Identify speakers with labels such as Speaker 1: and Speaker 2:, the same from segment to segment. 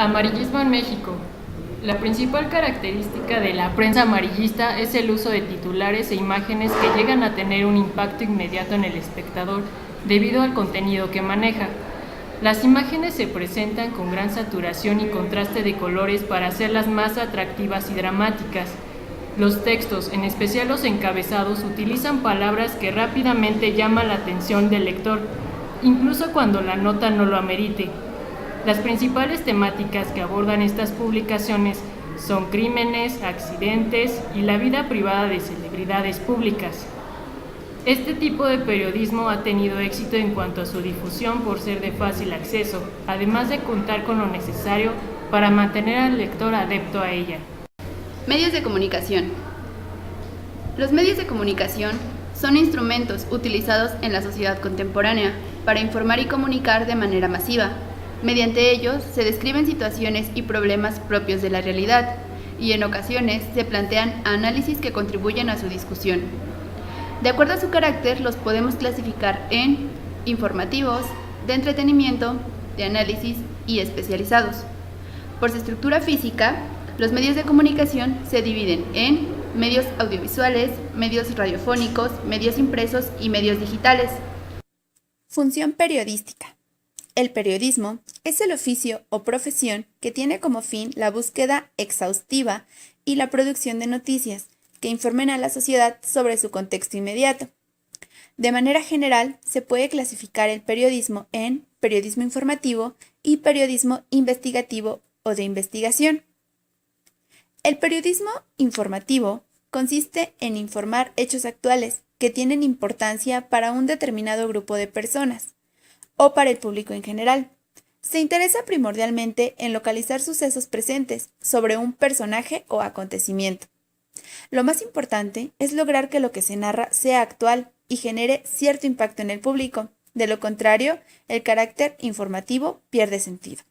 Speaker 1: Amarillismo en México. La principal característica de la prensa amarillista es el uso de titulares e imágenes que llegan a tener un impacto inmediato en el espectador debido al contenido que maneja. Las imágenes se presentan con gran saturación y contraste de colores para hacerlas más atractivas y dramáticas. Los textos, en especial los encabezados, utilizan palabras que rápidamente llaman la atención del lector, incluso cuando la nota no lo amerite. Las principales temáticas que abordan estas publicaciones son crímenes, accidentes y la vida privada de celebridades públicas. Este tipo de periodismo ha tenido éxito en cuanto a su difusión por ser de fácil acceso, además de contar con lo necesario para mantener al lector adepto a ella.
Speaker 2: Medios de comunicación. Los medios de comunicación son instrumentos utilizados en la sociedad contemporánea para informar y comunicar de manera masiva. Mediante ellos se describen situaciones y problemas propios de la realidad y en ocasiones se plantean análisis que contribuyen a su discusión. De acuerdo a su carácter, los podemos clasificar en informativos, de entretenimiento, de análisis y especializados. Por su estructura física, los medios de comunicación se dividen en medios audiovisuales, medios radiofónicos, medios impresos y medios digitales.
Speaker 3: Función periodística. El periodismo es el oficio o profesión que tiene como fin la búsqueda exhaustiva y la producción de noticias que informen a la sociedad sobre su contexto inmediato. De manera general, se puede clasificar el periodismo en periodismo informativo y periodismo investigativo o de investigación. El periodismo informativo consiste en informar hechos actuales que tienen importancia para un determinado grupo de personas o para el público en general. Se interesa primordialmente en localizar sucesos presentes sobre un personaje o acontecimiento. Lo más importante es lograr que lo que se narra sea actual y genere cierto impacto en el público. De lo contrario, el carácter informativo pierde sentido.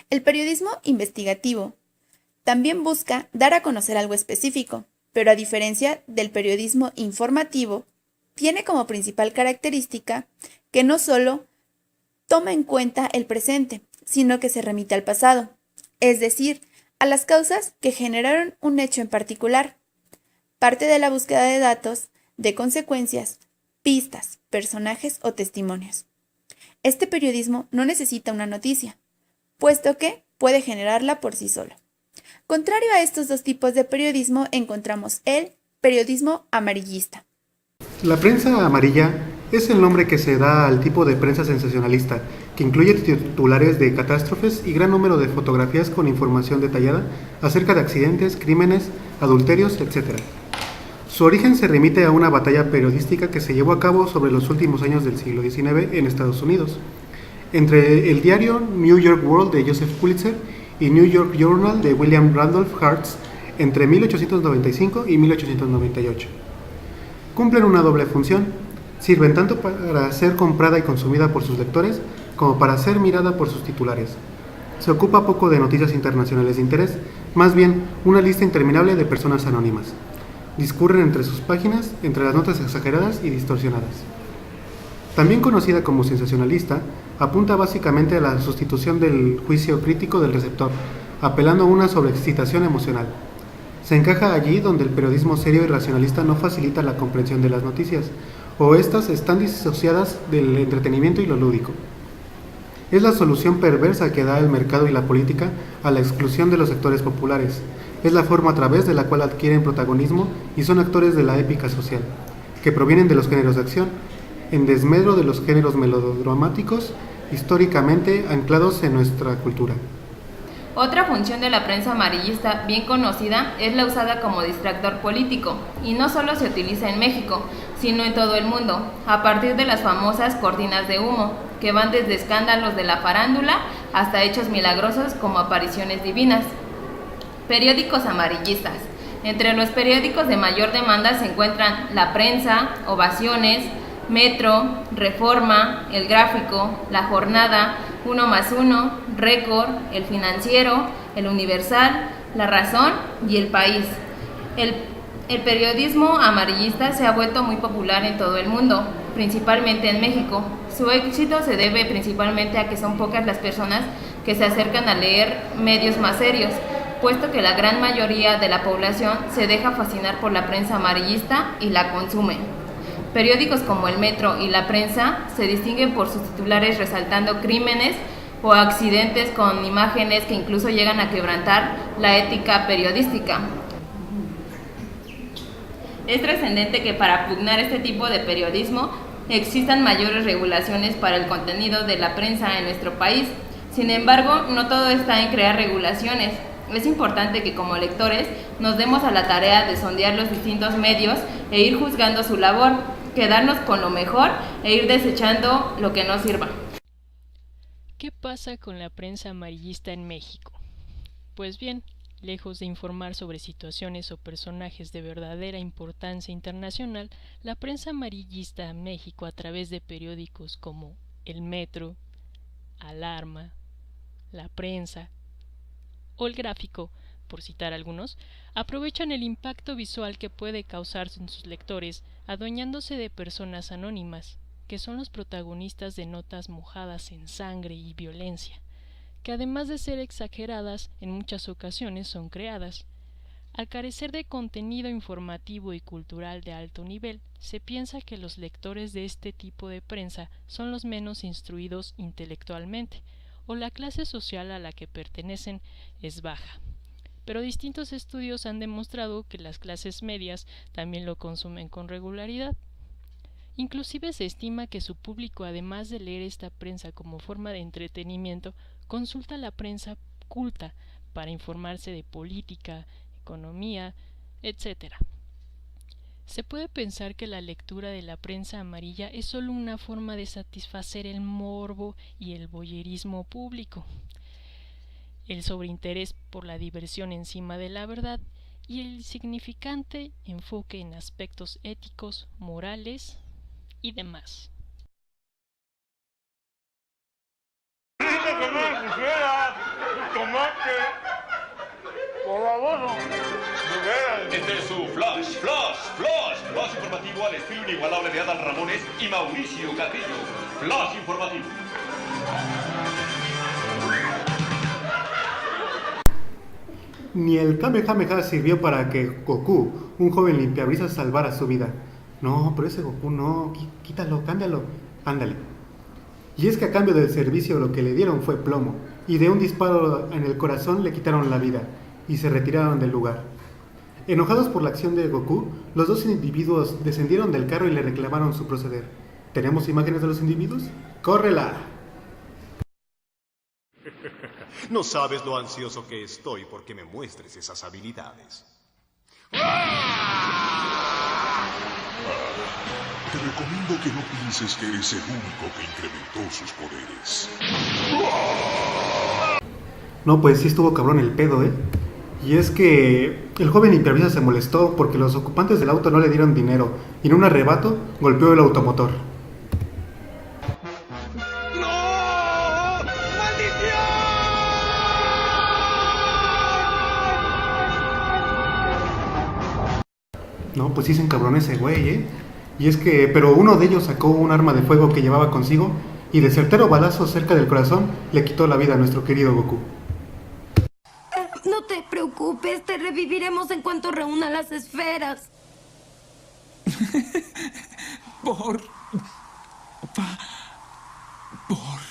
Speaker 3: El periodismo investigativo también busca dar a conocer algo específico, pero a diferencia del periodismo informativo, tiene como principal característica que no solo toma en cuenta el presente, sino que se remite al pasado, es decir, a las causas que generaron un hecho en particular. Parte de la búsqueda de datos, de consecuencias, pistas, personajes o testimonios. Este periodismo no necesita una noticia, puesto que puede generarla por sí solo. Contrario a estos dos tipos de periodismo, encontramos el periodismo amarillista.
Speaker 4: La prensa amarilla es el nombre que se da al tipo de prensa sensacionalista, que incluye titulares de catástrofes y gran número de fotografías con información detallada acerca de accidentes, crímenes, adulterios, etc. Su origen se remite a una batalla periodística que se llevó a cabo sobre los últimos años del siglo XIX en Estados Unidos, entre el diario New York World de Joseph Pulitzer y New York Journal de William Randolph Hearst entre 1895 y 1898. Cumplen una doble función. Sirven tanto para ser comprada y consumida por sus lectores como para ser mirada por sus titulares. Se ocupa poco de noticias internacionales de interés, más bien una lista interminable de personas anónimas. Discurren entre sus páginas, entre las notas exageradas y distorsionadas. También conocida como sensacionalista, apunta básicamente a la sustitución del juicio crítico del receptor, apelando a una sobreexcitación emocional. Se encaja allí donde el periodismo serio y racionalista no facilita la comprensión de las noticias, o estas están disociadas del entretenimiento y lo lúdico. Es la solución perversa que da el mercado y la política a la exclusión de los sectores populares. Es la forma a través de la cual adquieren protagonismo y son actores de la épica social, que provienen de los géneros de acción, en desmedro de los géneros melodramáticos históricamente anclados en nuestra cultura.
Speaker 5: Otra función de la prensa amarillista bien conocida es la usada como distractor político, y no solo se utiliza en México, sino en todo el mundo, a partir de las famosas cortinas de humo, que van desde escándalos de la farándula hasta hechos milagrosos como apariciones divinas. Periódicos amarillistas. Entre los periódicos de mayor demanda se encuentran La Prensa, Ovaciones, Metro, Reforma, El Gráfico, La Jornada, 1+1, Récord, El Financiero, El Universal, La Razón y El País. El periodismo amarillista se ha vuelto muy popular en todo el mundo, principalmente en México. Su éxito se debe principalmente a que son pocas las personas que se acercan a leer medios más serios, puesto que la gran mayoría de la población se deja fascinar por la prensa amarillista y la consume. Periódicos como El Metro y La Prensa se distinguen por sus titulares resaltando crímenes o accidentes con imágenes que incluso llegan a quebrantar la ética periodística. Es trascendente que para pugnar este tipo de periodismo existan mayores regulaciones para el contenido de la prensa en nuestro país. Sin embargo, no todo está en crear regulaciones. Es importante que como lectores nos demos a la tarea de sondear los distintos medios e ir juzgando su labor, quedarnos con lo mejor e ir desechando lo que no sirva.
Speaker 1: ¿Qué pasa con la prensa amarillista en México? Pues bien, lejos de informar sobre situaciones o personajes de verdadera importancia internacional, la prensa amarillista en México a través de periódicos como El Metro, Alarma, La Prensa o El Gráfico, por citar algunos, aprovechan el impacto visual que puede causar en sus lectores, adueñándose de personas anónimas, que son los protagonistas de notas mojadas en sangre y violencia, que además de ser exageradas, en muchas ocasiones son creadas. Al carecer de contenido informativo y cultural de alto nivel, se piensa que los lectores de este tipo de prensa son los menos instruidos intelectualmente, o la clase social a la que pertenecen es baja. Pero distintos estudios han demostrado que las clases medias también lo consumen con regularidad. Inclusive se estima que su público, además de leer esta prensa como forma de entretenimiento, consulta la prensa culta para informarse de política, economía, etc. Se puede pensar que la lectura de la prensa amarilla es solo una forma de satisfacer el morbo y el voyerismo público, el sobreinterés por la diversión encima de la verdad y el significante enfoque en aspectos éticos, morales y demás.
Speaker 6: Este es su Flash informativo al estilo inigualable de Adal Ramones y Mauricio Carrillo. Flash informativo.
Speaker 4: Ni el Kamehameha sirvió para que Goku, un joven limpiabrisas, salvara su vida. No, pero ese Goku no, quítalo, cámbialo, ándale. Y es que a cambio del servicio lo que le dieron fue plomo, y de un disparo en el corazón le quitaron la vida, y se retiraron del lugar. Enojados por la acción de Goku, los dos individuos descendieron del carro y le reclamaron su proceder. ¿Tenemos imágenes de los individuos? ¡Córrela!
Speaker 7: No sabes lo ansioso que estoy porque me muestres esas habilidades.
Speaker 8: Te recomiendo que no pienses que eres el único que incrementó sus poderes.
Speaker 4: No, pues sí estuvo cabrón el pedo, ¿eh? Y es que el joven limpiabrisas se molestó porque los ocupantes del auto no le dieron dinero y en un arrebato golpeó el automotor. No, pues sí se encabronó ese güey, ¿eh? Y es que, pero uno de ellos sacó un arma de fuego que llevaba consigo y de certero balazo cerca del corazón le quitó la vida a nuestro querido Goku.
Speaker 9: No te preocupes, te reviviremos en cuanto reúna las esferas.
Speaker 8: Por...
Speaker 9: Goku.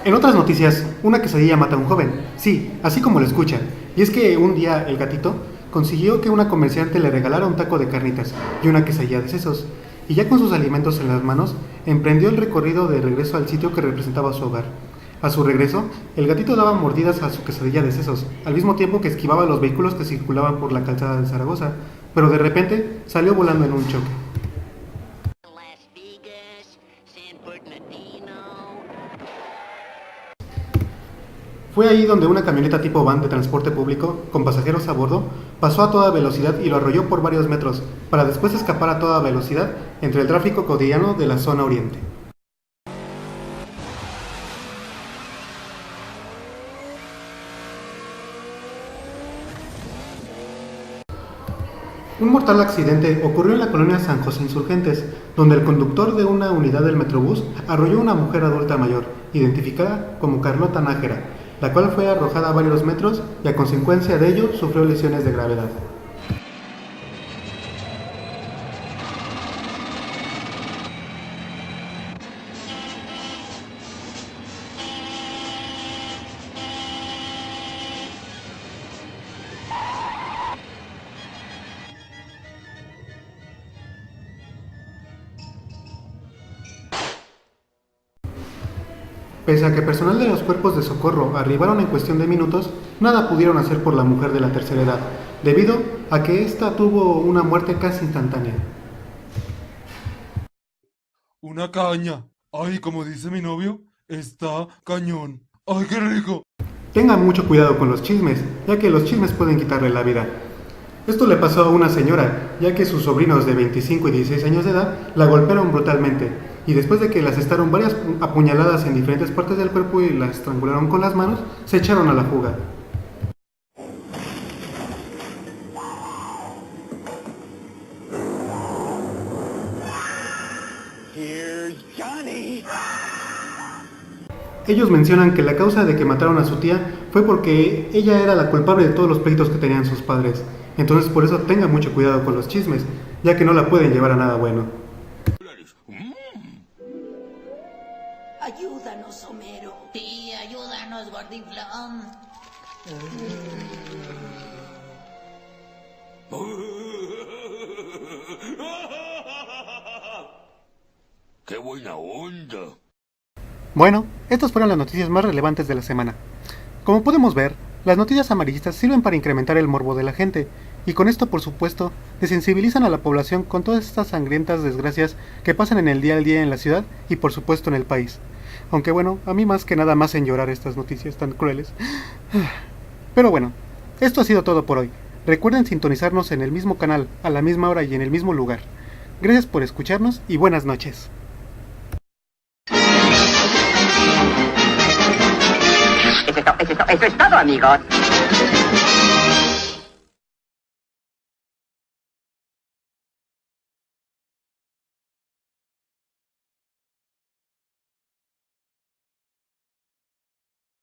Speaker 4: En otras noticias, una quesadilla mata a un joven. Sí, así como lo escuchan. Y es que un día el gatito consiguió que una comerciante le regalara un taco de carnitas y una quesadilla de sesos. Y ya con sus alimentos en las manos, emprendió el recorrido de regreso al sitio que representaba su hogar. A su regreso, el gatito daba mordidas a su quesadilla de sesos, al mismo tiempo que esquivaba los vehículos que circulaban por la calzada de Zaragoza, pero de repente salió volando en un choque. Fue ahí donde una camioneta tipo van de transporte público, con pasajeros a bordo, pasó a toda velocidad y lo arrolló por varios metros, para después escapar a toda velocidad entre el tráfico cotidiano de la zona oriente. Un mortal accidente ocurrió en la colonia San José Insurgentes, donde el conductor de una unidad del Metrobús arrolló a una mujer adulta mayor, identificada como Carlota Nájera, la cual fue arrojada a varios metros y a consecuencia de ello sufrió lesiones de gravedad. Pese a que personal de los cuerpos de socorro arribaron en cuestión de minutos, nada pudieron hacer por la mujer de la tercera edad, debido a que ésta tuvo una muerte casi instantánea.
Speaker 10: Una caña. Ay, como dice mi novio, está cañón. Ay, qué rico.
Speaker 4: Tenga mucho cuidado con los chismes, ya que los chismes pueden quitarle la vida. Esto le pasó a una señora, ya que sus sobrinos de 25 y 16 años de edad la golpearon brutalmente, y después de que le asestaron varias apuñaladas en diferentes partes del cuerpo y la estrangularon con las manos, se echaron a la fuga. Ellos mencionan que la causa de que mataron a su tía fue porque ella era la culpable de todos los pleitos que tenían sus padres. Entonces por eso tenga mucho cuidado con los chismes, ya que no la pueden llevar a nada bueno.
Speaker 11: Ayúdanos, Homero. Sí, ayúdanos, Gordinflón.
Speaker 8: ¡Qué buena onda!
Speaker 4: Bueno, estas fueron las noticias más relevantes de la semana. Como podemos ver, las noticias amarillistas sirven para incrementar el morbo de la gente, y con esto, por supuesto, desensibilizan a la población con todas estas sangrientas desgracias que pasan en el día al día en la ciudad y por supuesto en el país. Aunque bueno, a mí más que nada me hacen llorar estas noticias tan crueles. Pero bueno, esto ha sido todo por hoy. Recuerden sintonizarnos en el mismo canal, a la misma hora y en el mismo lugar. Gracias por escucharnos y buenas noches.
Speaker 12: Eso es todo, amigos.